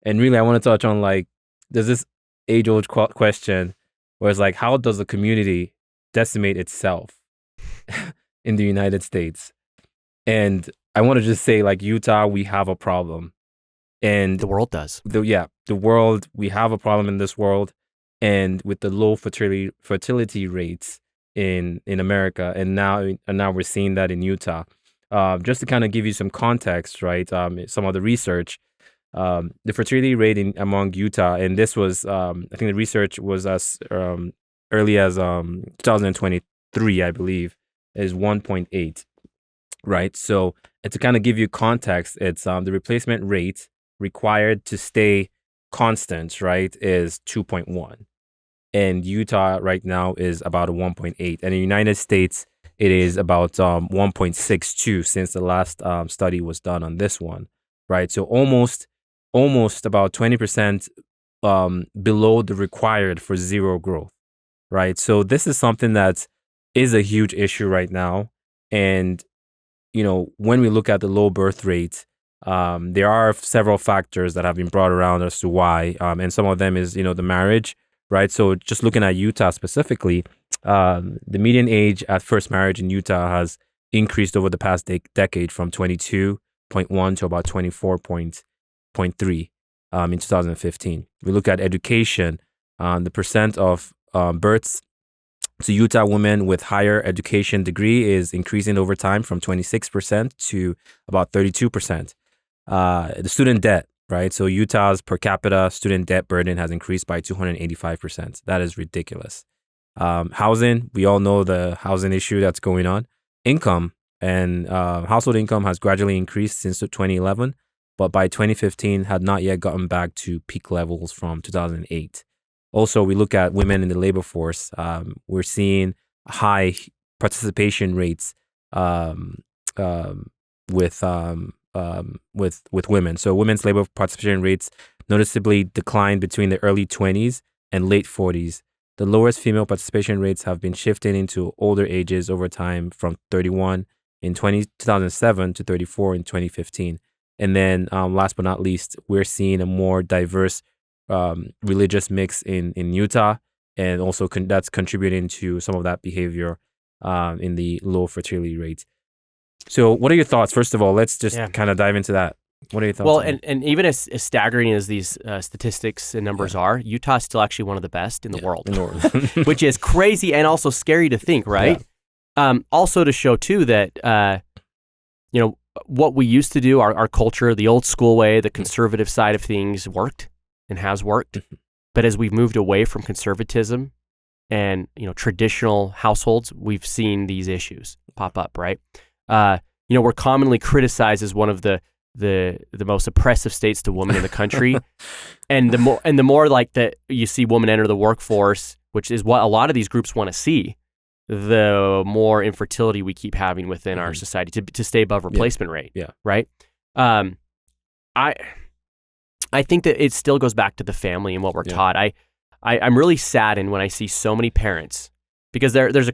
And really, I want to touch on, like, there's this age-old question where it's like, how does the community decimate itself in the United States? And I want to just say, like, Utah, we have a problem. And the world does. The world, we have a problem in this world. And with the low fertility rates in America, and now we're seeing that in Utah. just to kind of give you some context, right? Some of the research, the fertility rate among Utah, and this was, I think the research was as early as 2023, I believe, is 1.8, right? So, and to kind of give you context, it's the replacement rate required to stay constant, right, is 2.1. And Utah right now is about a 1.8. And in the United States, it is about 1.62 since the last study was done on this one, right? So almost about 20% below the required for zero growth, right? So this is something that is a huge issue right now. And, when we look at the low birth rate, there are several factors that have been brought around as to why. And some of them is, the marriage, right? So just looking at Utah specifically, the median age at first marriage in Utah has increased over the past decade from 22.1 to about 24.3 in 2015. We look at education, the percent of births to Utah women with higher education degree is increasing over time from 26% to about 32%. The student debt, right? So Utah's per capita student debt burden has increased by 285%. That is ridiculous. Housing, we all know the housing issue that's going on. Income and household income has gradually increased since 2011, but by 2015 had not yet gotten back to peak levels from 2008. Also, we look at women in the labor force. We're seeing high participation rates with women. So women's labor participation rates noticeably declined between the early 20s and late 40s. The lowest female participation rates have been shifting into older ages over time from 31 in 2007 to 34 in 2015. And then last but not least, we're seeing a more diverse religious mix in Utah, and also that's contributing to some of that behavior in the low fertility rates. So what are your thoughts? First of all, let's just kind of dive into that. What are your thoughts? Well, and even as staggering as these statistics and numbers are, Utah is still actually one of the best in the world, which is crazy and also scary to think, right? Yeah. Also to show too that, what we used to do, our culture, the old school way, the conservative side of things worked and has worked. But as we've moved away from conservatism and, traditional households, we've seen these issues pop up, right? We're commonly criticized as one of the most oppressive states to women in the country. and the more like that you see women enter the workforce, which is what a lot of these groups want to see, the more infertility we keep having within our society to stay above replacement rate. Yeah. Right. I think that it still goes back to the family and what we're taught. I'm really saddened when I see so many parents, because there's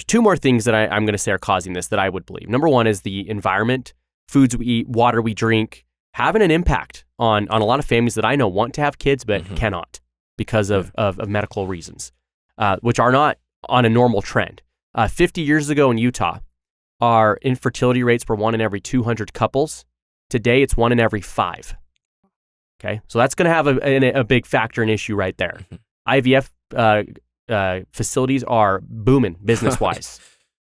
two more things that I'm going to say are causing this that I would believe. Number one is the environment, foods we eat, water we drink, having an impact on a lot of families that I know want to have kids but cannot because of medical reasons, which are not on a normal trend. 50 years ago in Utah, our infertility rates were 1 in every 200 couples. Today, it's 1 in every 5. Okay, so that's going to have a big factor and issue right there. IVF facilities are booming business-wise.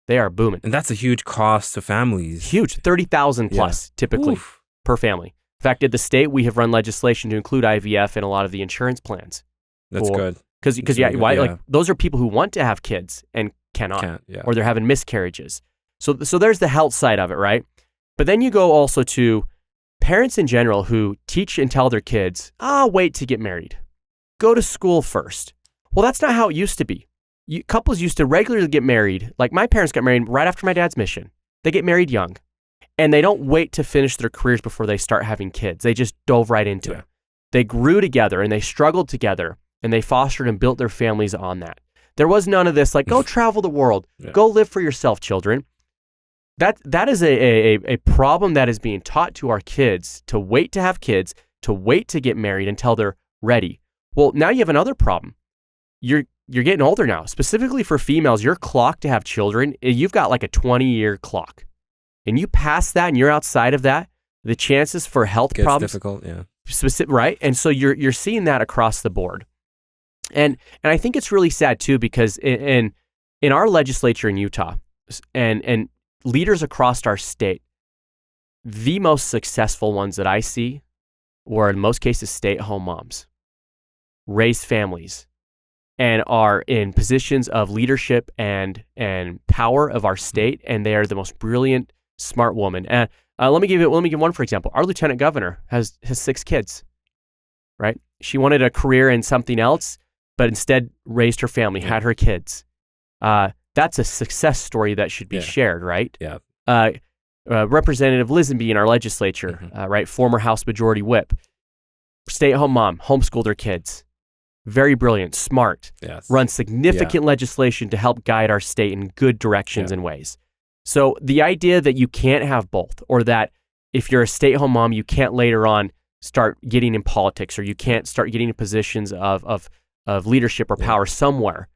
They are booming. And that's a huge cost to families. Huge, $30,000 plus typically per family. In fact, at the state, we have run legislation to include IVF in a lot of the insurance plans. That's good. Because like those are people who want to have kids and cannot, or they're having miscarriages. So there's the health side of it, right? But then you go also to parents in general who teach and tell their kids, wait to get married. Go to school first. Well, that's not how it used to be. Couples used to regularly get married. Like my parents got married right after my dad's mission. They get married young. And they don't wait to finish their careers before they start having kids. They just dove right into it. They grew together and they struggled together and they fostered and built their families on that. There was none of this like, go travel the world. Go live for yourself, children. That is a problem that is being taught to our kids, to wait to have kids, to wait to get married until they're ready. Well, now you have another problem. You're getting older now. Specifically for females, your clock to have children, you've got like a 20-year clock. And you pass that and you're outside of that, the chances for health problems difficult, right? And so you're seeing that across the board. And I think it's really sad too, because in our legislature in Utah, and leaders across our state, the most successful ones that I see were in most cases stay-at-home moms, raised families, and are in positions of leadership and power of our state, and they are the most brilliant, smart woman. And let me give one for example. Our lieutenant governor has 6 kids, right? She wanted a career in something else, but instead raised her family, had her kids. That's a success story that should be shared, right? Yeah. Representative Lisenby in our legislature, right? Former House Majority Whip, stay-at-home mom, homeschooled her kids. Very brilliant, smart, runs significant legislation to help guide our state in good directions and ways. So the idea that you can't have both, or that if you're a stay-at-home mom, you can't later on start getting in politics, or you can't start getting in positions of leadership or power somewhere,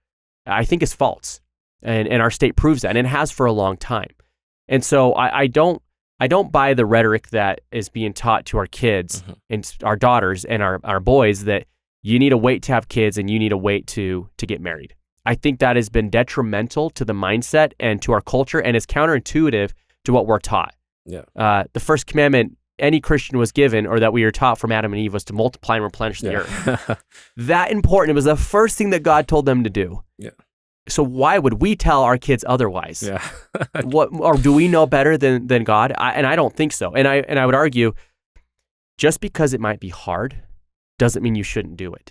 I think is false. And our state proves that, and it has for a long time. And so I don't buy the rhetoric that is being taught to our kids and our daughters and our boys that you need to wait to have kids and you need to wait to get married. I think that has been detrimental to the mindset and to our culture, and is counterintuitive to what we're taught. Yeah. The first commandment any Christian was given, or that we were taught from Adam and Eve, was to multiply and replenish the earth. That important. It was the first thing that God told them to do. Yeah. So why would we tell our kids otherwise? Yeah. Or do we know better than God? I don't think so. And I would argue, just because it might be hard doesn't mean you shouldn't do it.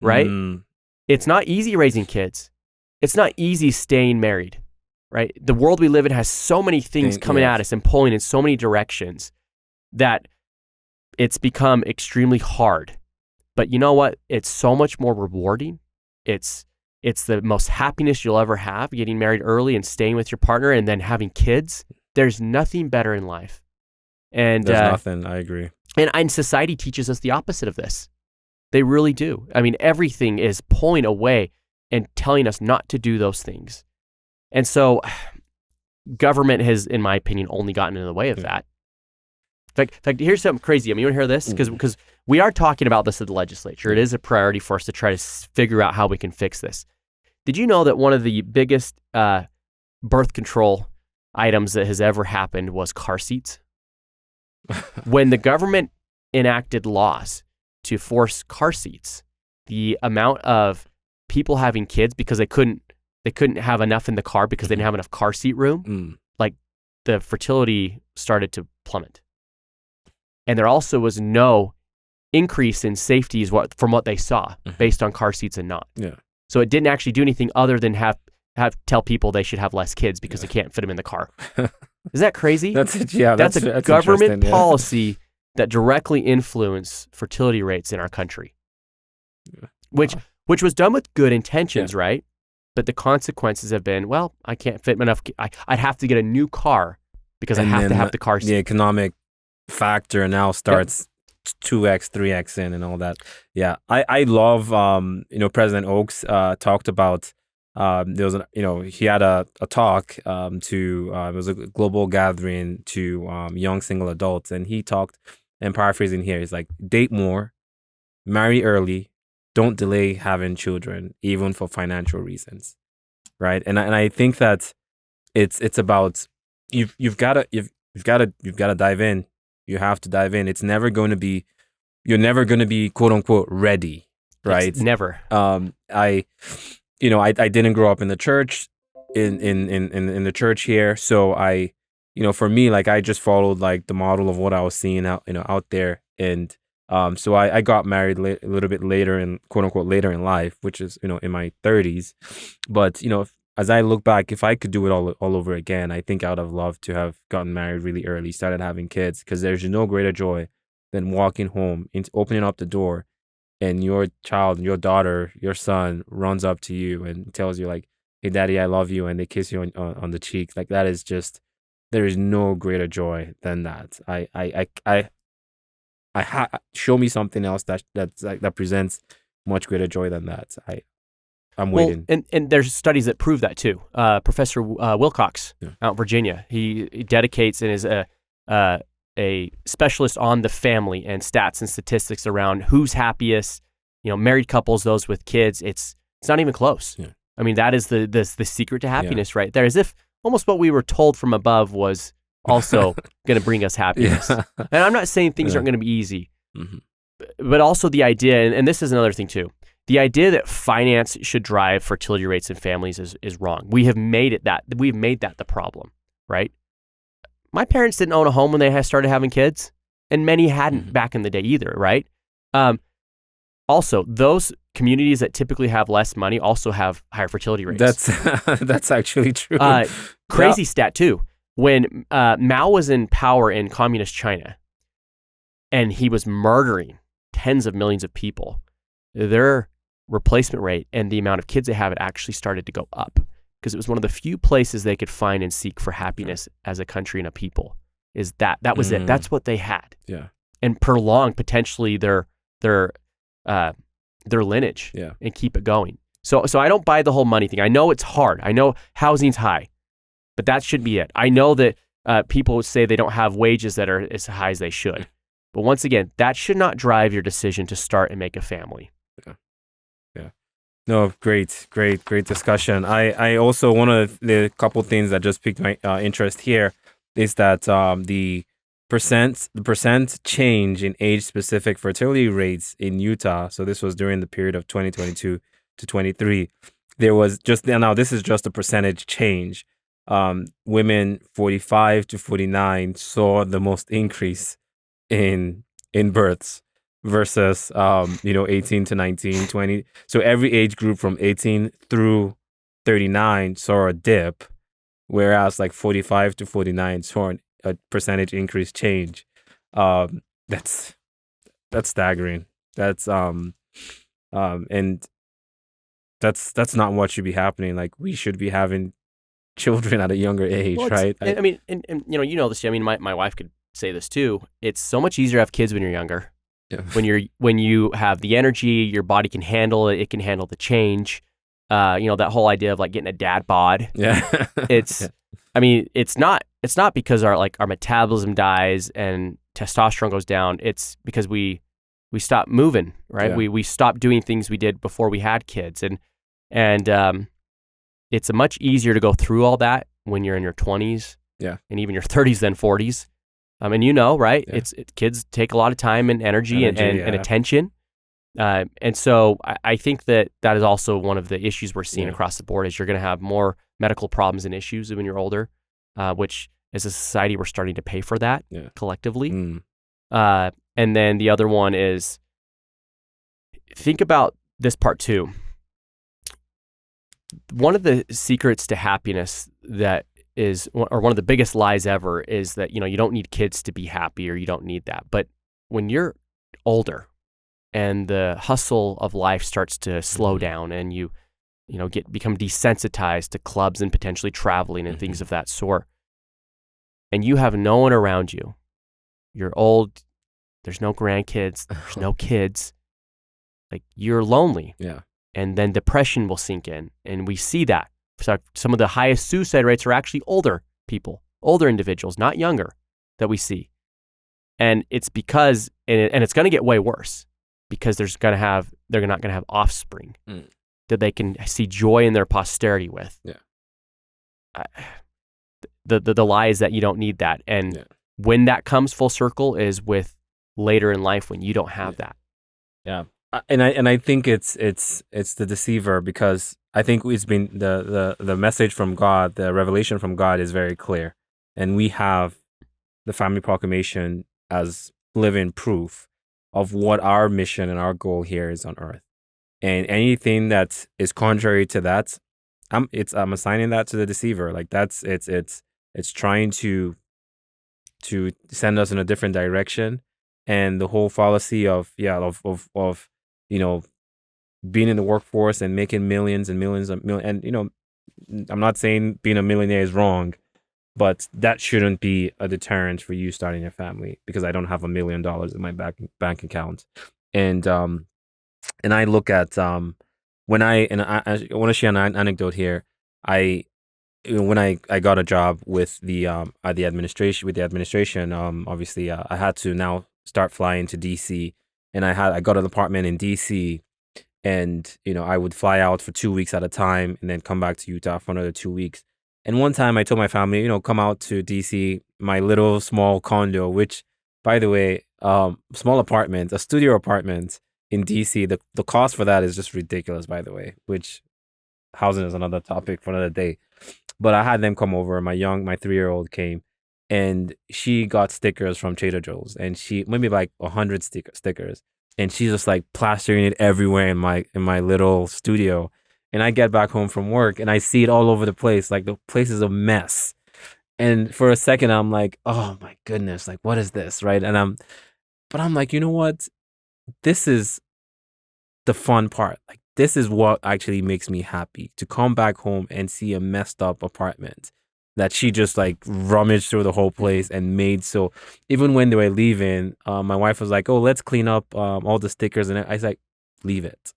Right? It's not easy raising kids. It's not easy staying married, right? The world we live in has so many things coming at us and pulling in so many directions that it's become extremely hard. But you know what? It's so much more rewarding. It's the most happiness you'll ever have, getting married early and staying with your partner and then having kids. There's nothing better in life. And there's nothing, I agree. And society teaches us the opposite of this. They really do. I mean, everything is pulling away and telling us not to do those things. And so government has, in my opinion, only gotten in the way of that. In fact, here's something crazy. I mean, you want to hear this? Because we are talking about this at the legislature. It is a priority for us to try to figure out how we can fix this. Did you know that one of the biggest birth control items that has ever happened was car seats? When the government enacted laws to force car seats, the amount of people having kids because they couldn't have enough in the car because they didn't have enough car seat room, like the fertility started to plummet. And there also was no increase in safety from what they saw based on car seats and not. Yeah. So it didn't actually do anything other than tell people they should have less kids because they can't fit them in the car. Is that crazy? That's a government policy that directly influence fertility rates in our country, which was done with good intentions, right? But the consequences have been, well, I can't fit enough. I'd have to get a new car because I have to have the car seat. The economic factor now starts 2x, 3x in and all that. Yeah, I love, President Oaks talked about, there was, he had a talk it was a global gathering to young single adults, and he talked, and paraphrasing here, he's like, date more, marry early, don't delay having children, even for financial reasons, right? And I think that it's about you've got to dive in. You have to dive in. You're never going to be quote unquote ready, right? It's never. I didn't grow up in the church, in the church here, so for me, like, I just followed like the model of what I was seeing out there, and so I got married a little bit later in quote unquote later in life, which is in my 30s, but as I look back, if I could do it all over again, I think I would have loved to have gotten married really early, started having kids, because there's no greater joy than walking home, opening up the door, and your child, your daughter, your son runs up to you and tells you like, "Hey, Daddy, I love you," and they kiss you on the cheek. Like, that is just, there is no greater joy than that. Show me something else that presents much greater joy than that. I'm waiting. Well, and there's studies that prove that too. Professor Wilcox out in Virginia, he dedicates and is a specialist on the family and stats and statistics around who's happiest. Married couples, those with kids. It's not even close. Yeah. I mean, that is the secret to happiness right there. As if, almost what we were told from above was also going to bring us happiness. Yeah. And I'm not saying things Yeah. aren't going to be easy, Mhm. but also the idea, and this is another thing too, the idea that finance should drive fertility rates in families is wrong. We've made that the problem, right? My parents didn't own a home when they started having kids, and many hadn't back in the day either, right? Also, those communities that typically have less money also have higher fertility rates. That's actually true. Crazy stat too. When Mao was in power in communist China, and he was murdering tens of millions of people, their replacement rate and the amount of kids they have had actually started to go up, because it was one of the few places they could find and seek for happiness as a country and a people. That was it. That's what they had. Yeah. And prolong potentially their lineage. Yeah. And keep it going. So I don't buy the whole money thing. I know it's hard. I know housing's high, but that should be it. I know that people say they don't have wages that are as high as they should. But once again, that should not drive your decision to start and make a family. Yeah. No, great discussion. I also, one of the couple things that just piqued my interest here is that the percent change in age-specific fertility rates in Utah. So this was during the period of 2022 to 23. There was now this is just a percentage change. Women 45 to 49 saw the most increase in births versus 18 to 19, 20. So every age group from 18 through 39 saw a dip, whereas like 45 to 49 saw a percentage increase change. That's staggering. That's and that's not what should be happening. Like, we should be having children at a younger age, right? I mean, and you know this. I mean, my wife could say this too. It's so much easier to have kids when you're younger. Yeah. When you have the energy, your body can handle it. It can handle the change. That whole idea of like getting a dad bod. Yeah. It's, I mean, it's not because our metabolism dies and testosterone goes down. It's because we stop moving, right? Yeah. We stop doing things we did before we had kids, and it's much easier to go through all that when you're in your 20s, Yeah. and even your 30s than 40s. And right? Yeah. Kids take a lot of time and energy and yeah. attention. And so I think that is also one of the issues we're seeing across the board, is you're going to have more medical problems and issues when you're older, which as a society, we're starting to pay for that collectively. And then the other one is, think about this part too. One of the secrets to happiness or one of the biggest lies ever, is that, you don't need kids to be happy, or you don't need that. But when you're older and the hustle of life starts to slow down, and you become desensitized to clubs and potentially traveling and things of that sort, and you have no one around you, you're old, there's no grandkids, there's no kids, like, you're lonely. Yeah. And then depression will sink in. And we see that. So some of the highest suicide rates are actually older people, older individuals, not younger, that we see. And it's because, and it's going to get way worse, because they're not going to have offspring that they can see joy in their posterity with. Yeah. The lie is that you don't need that. And when that comes full circle is with later in life, when you don't have that. Yeah. And I think it's the deceiver, because I think it's been the message from God, the revelation from God is very clear, and we have the Family Proclamation as living proof of what our mission and our goal here is on earth. And anything that is contrary to that, I'm assigning that to the deceiver. Like, it's trying to send us in a different direction, and the whole fallacy of being in the workforce and making millions and millions and I'm not saying being a millionaire is wrong, but that shouldn't be a deterrent for you starting a family, because I don't have $1 million in my bank account. And I look at I want to share an anecdote here. When I got a job with the administration, obviously I had to now start flying to DC, and I got an apartment in DC, and I would fly out for 2 weeks at a time, and then come back to Utah for another 2 weeks. And one time I told my family, come out to DC, my little small condo, which, by the way, small apartment, a studio apartment in DC, the cost for that is just ridiculous, by the way, which housing is another topic for another day. But I had them come over. My 3-year-old came, and she got stickers from Trader Joe's, and she maybe like 100 stickers, and she's just like plastering it everywhere in my little studio. And I get back home from work, and I see it all over the place. Like the place is a mess. And for a second, I'm like, oh my goodness, like what is this, right? But I'm like, you know what? This is the fun part. Like this is what actually makes me happy, to come back home and see a messed up apartment that she just like rummaged through the whole place and made. So even when they were leaving, my wife was like, oh, let's clean up all the stickers. And I was like, leave it.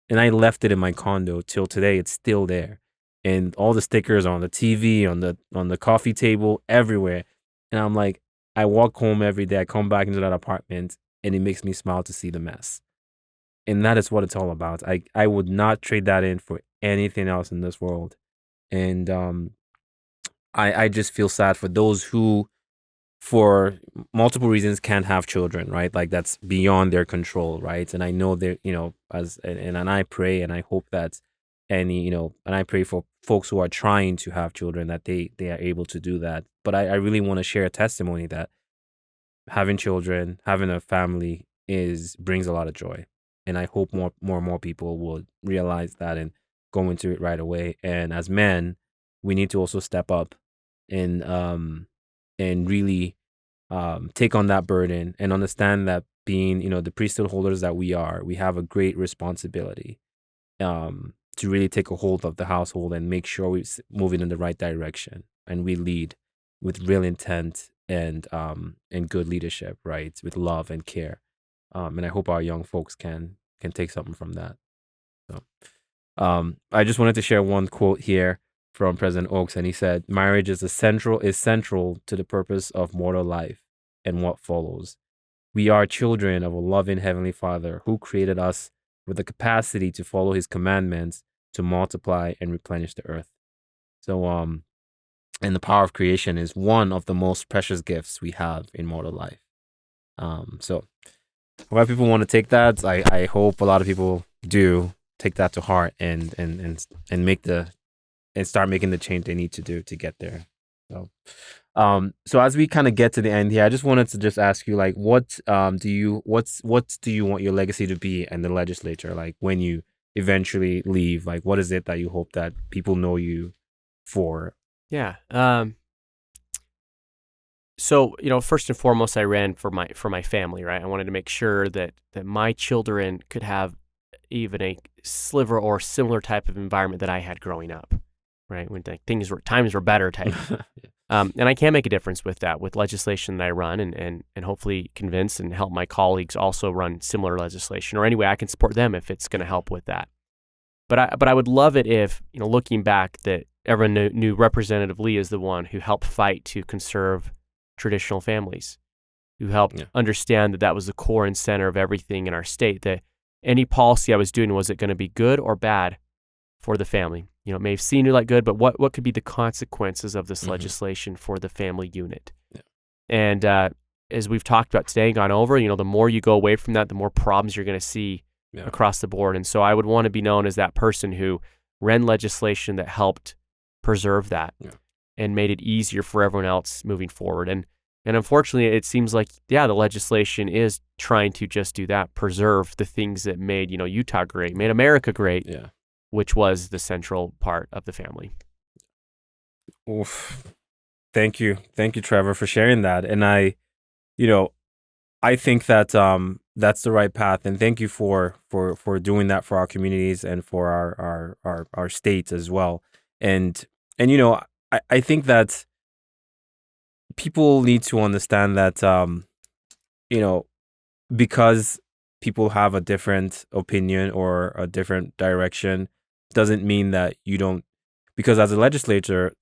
And I left it in my condo till today. It's still there. And all the stickers on the TV, on the coffee table, everywhere. And I'm like, I walk home every day. I come back into that apartment, and it makes me smile to see the mess. And that is what it's all about. I would not trade that in for anything else in this world. And I just feel sad for those who, for multiple reasons, can't have children, right? Like that's beyond their control, right? And I know they're, and I pray and I hope that and I pray for folks who are trying to have children, that they are able to do that. But I really want to share a testimony that having children, having a family brings a lot of joy. And I hope more people will realize that and go into it right away. And as men, we need to also step up and really take on that burden and understand that being, the priesthood holders that we are, we have a great responsibility to really take a hold of the household and make sure we're moving in the right direction, and we lead with real intent and good leadership, right? With love and care. And I hope our young folks can take something from that. So I just wanted to share one quote here from President Oaks, and he said, marriage is central to the purpose of mortal life and what follows. We are children of a loving Heavenly Father who created us with the capacity to follow his commandments, to multiply and replenish the earth. So and the power of creation is one of the most precious gifts we have in mortal life. So why people want to take that, I hope a lot of people do take that to heart and start making the change they need to do to get there. So as we kind of get to the end here, I just wanted to just ask you, like, what do you want your legacy to be in the legislature? Like when you eventually leave, like what is it that you hope that people know you for? Yeah. So, first and foremost, I ran for my family, right? I wanted to make sure that my children could have even a sliver or similar type of environment that I had growing up, right? When times were better type. And I can make a difference with that, with legislation that I run, and hopefully convince and help my colleagues also run similar legislation, or any way I can support them if it's going to help with that. But I would love it if, looking back, that everyone knew Representative Lee is the one who helped fight to conserve traditional families, who helped understand that was the core and center of everything in our state, that any policy I was doing, was it going to be good or bad for the family? It may have seemed like good, but what could be the consequences of this legislation for the family unit? Yeah. And as we've talked about today and gone over, the more you go away from that, the more problems you're going to see across the board. And so I would want to be known as that person who ran legislation that helped preserve that and made it easier for everyone else moving forward. And unfortunately, it seems like, the legislation is trying to just do that, preserve the things that made, Utah great, made America great, which was the central part of the family. Oof. Thank you, Trevor, for sharing that. And I think that that's the right path. And thank you for doing that for our communities and for our states as well. And I think that people need to understand that because people have a different opinion or a different direction, doesn't mean that you don't. Because as a legislator,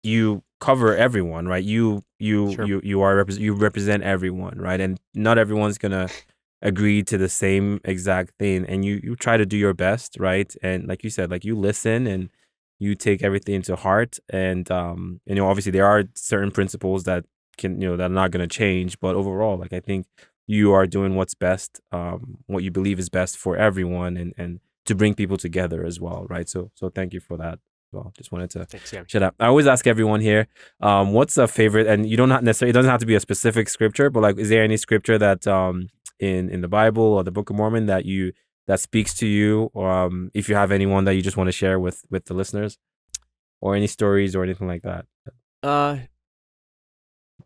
you cover everyone, right? You represent everyone, right? And not everyone's gonna agree to the same exact thing, and you try to do your best, right? And like you said, like you listen and you take everything into heart, and obviously there are certain principles that that are not going to change, but overall, like, I think you are doing what's best, what you believe is best for everyone, and to bring people together as well, right? So thank you for that. Well, just wanted to shut up. I always ask everyone here, what's a favorite, and you don't necessarily, it doesn't have to be a specific scripture, but like, is there any scripture that in the Bible or the Book of Mormon that speaks to you, or if you have anyone that you just want to share with the listeners, or any stories or anything like that?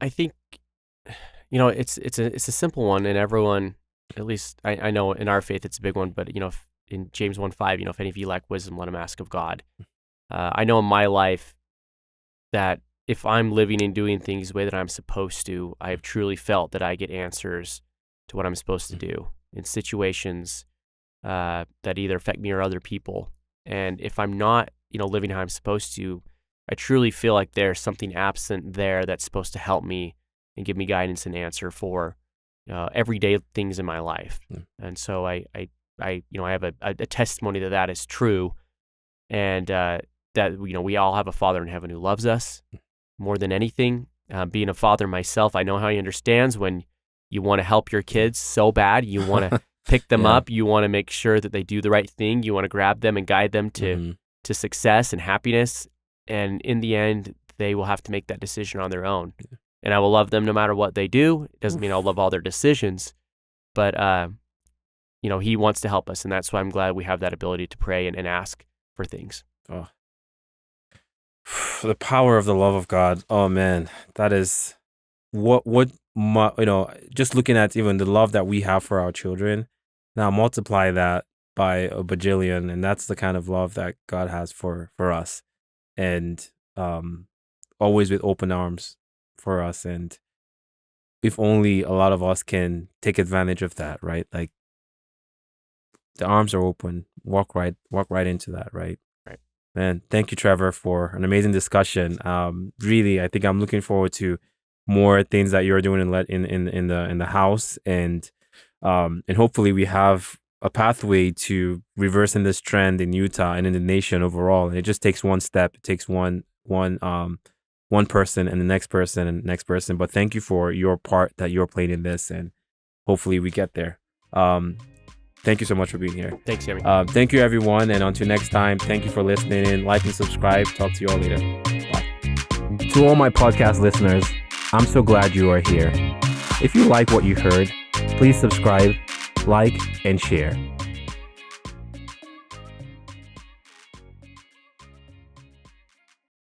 I think, it's a simple one, and everyone, at least I know in our faith it's a big one, but in James 1:5, if any of you lack wisdom, let him ask of God. I know in my life that if I'm living and doing things the way that I'm supposed to, I have truly felt that I get answers to what I'm supposed to do in situations that either affect me or other people. And if I'm not, living how I'm supposed to, I truly feel like there's something absent there that's supposed to help me and give me guidance and answer for everyday things in my life. And so I have a testimony that is true, and that we all have a Father in heaven who loves us more than anything. Being a father myself, I know how he understands when you want to help your kids so bad. You want to pick them up. You want to make sure that they do the right thing. You want to grab them and guide them to success and happiness. And in the end, they will have to make that decision on their own. And I will love them no matter what they do. It doesn't mean I'll love all their decisions, but he wants to help us, and that's why I'm glad we have that ability to pray and ask for things. Oh. The power of the love of God. Oh man, that is just looking at even the love that we have for our children. Now multiply that by a bajillion, and that's the kind of love that God has for us, and always with open arms for us. And if only a lot of us can take advantage of that, right? Like, the arms are open. Walk right into that, right? Right. Man, thank you, Trevor, for an amazing discussion. Really, I think I'm looking forward to more things that you're doing in the house, and hopefully we have a pathway to reversing this trend in Utah and in the nation overall. And it just takes one step. It takes one person and the next person and the next person. But thank you for your part that you're playing in this, and hopefully we get there. Thank you so much for being here. Thanks, Yemi. Thank you, everyone. And until next time, thank you for listening in. Like and subscribe. Talk to you all later. Bye. To all my podcast listeners, I'm so glad you are here. If you like what you heard, please subscribe, like, and share.